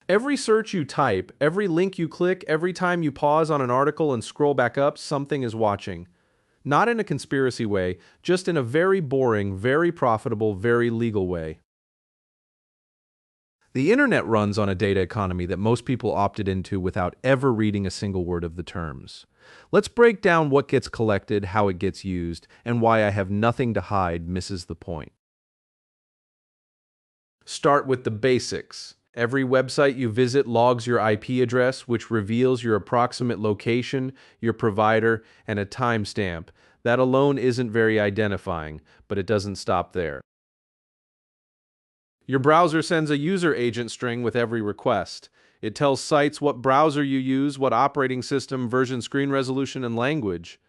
Every search you type, every link you click, every time you pause on an article and scroll back up, something is watching. Not in a conspiracy way, just in a very boring, very profitable, very legal way. The internet runs on a data economy that most people opted into without ever reading a single word of the terms. Let's break down what gets collected, how it gets used, and why I have nothing to hide misses the point. Start with the basics. Every website you visit logs your IP address, which reveals your approximate location, your provider, and a timestamp. That alone isn't very identifying, but it doesn't stop there. Your browser sends a user agent string with every request. It tells sites what browser you use, what operating system, version, screen resolution, and language.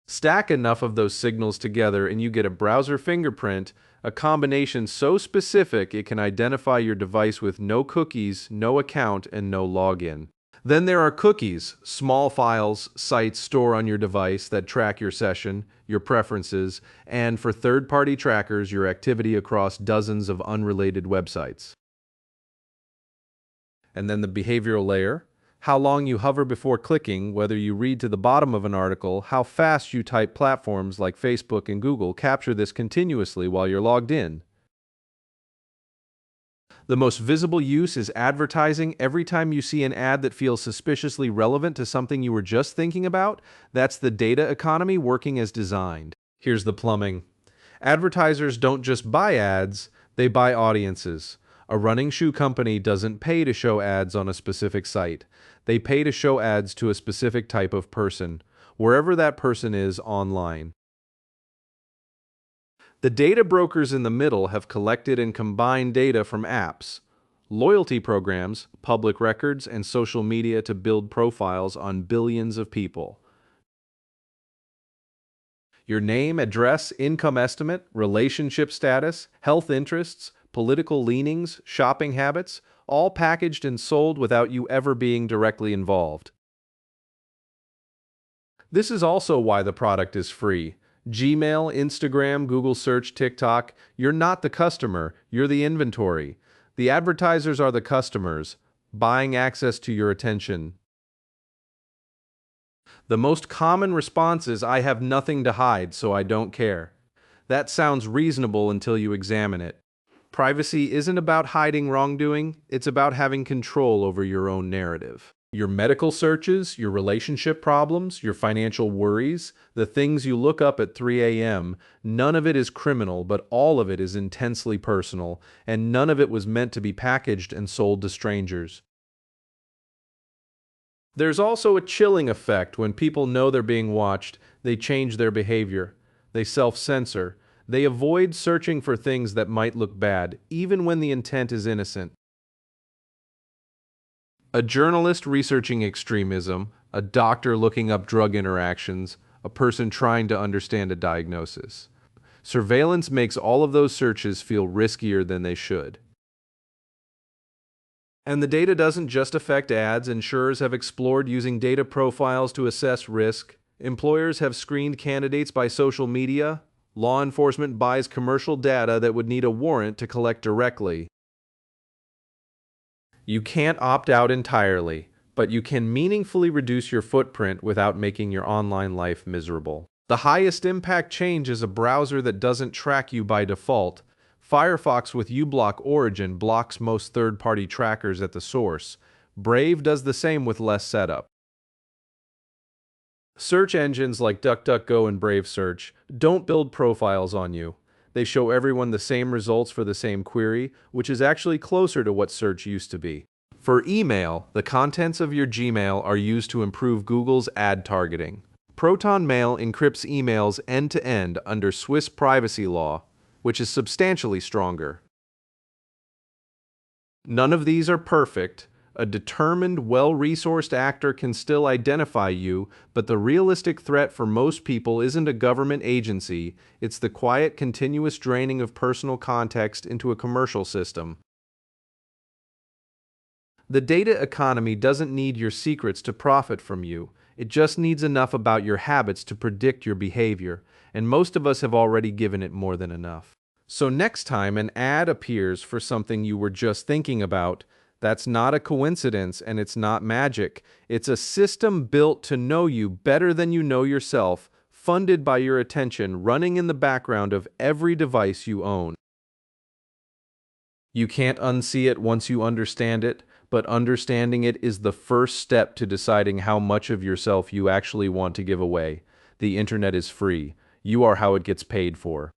Stack enough of those signals together and you get a browser fingerprint, a combination so specific it can identify your device with no cookies, no account, and no login. Then there are cookies, small files sites store on your device that track your session, your preferences, and for third-party trackers, your activity across dozens of unrelated websites. And then the behavioral layer. How long you hover before clicking, whether you read to the bottom of an article, how fast you type. Platforms like Facebook and Google capture this continuously while you're logged in. The most visible use is advertising. Every time you see an ad that feels suspiciously relevant to something you were just thinking about, that's the data economy working as designed. Here's the plumbing. Advertisers don't just buy ads, they buy audiences. A running shoe company doesn't pay to show ads on a specific site. They pay to show ads to a specific type of person, wherever that person is online. The data brokers in the middle have collected and combined data from apps, loyalty programs, public records, and social media to build profiles on billions of people. Your name, address, income estimate, relationship status, health interests, political leanings, shopping habits, all packaged and sold without you ever being directly involved. This is also why the product is free. Gmail, Instagram, Google Search, TikTok, you're not the customer, you're the inventory. The advertisers are the customers, buying access to your attention. The most common response is, "I have nothing to hide, so I don't care." That sounds reasonable until you examine it. Privacy isn't about hiding wrongdoing, it's about having control over your own narrative. Your medical searches, your relationship problems, your financial worries, the things you look up at 3 a.m., none of it is criminal, but all of it is intensely personal, and none of it was meant to be packaged and sold to strangers. There's also a chilling effect. When people know they're being watched, they change their behavior. They self-censor. They avoid searching for things that might look bad, even when the intent is innocent. A journalist researching extremism, a doctor looking up drug interactions, a person trying to understand a diagnosis. Surveillance makes all of those searches feel riskier than they should. And the data doesn't just affect ads. Insurers have explored using data profiles to assess risk. Employers have screened candidates by social media. Law enforcement buys commercial data that would need a warrant to collect directly. You can't opt out entirely, but you can meaningfully reduce your footprint without making your online life miserable. The highest impact change is a browser that doesn't track you by default. Firefox with uBlock origin blocks most third-party trackers at the source. Brave does the same with less setup. Search engines like DuckDuckGo and Brave Search don't build profiles on you. They show everyone the same results for the same query, which is actually closer to what search used to be. For email, the contents of your Gmail are used to improve Google's ad targeting. Proton Mail encrypts emails end-to-end under Swiss privacy law, which is substantially stronger. None of these are perfect. A determined, well-resourced actor can still identify you, but the realistic threat for most people isn't a government agency, it's the quiet, continuous draining of personal context into a commercial system. The data economy doesn't need your secrets to profit from you. It just needs enough about your habits to predict your behavior, and most of us have already given it more than enough. So next time an ad appears for something you were just thinking about, That's not a coincidence, and it's not magic. It's a system built to know you better than you know yourself, funded by your attention, running in the background of every device you own. You can't unsee it once you understand it, but understanding it is the first step to deciding how much of yourself you actually want to give away. The internet is free. You are how it gets paid for.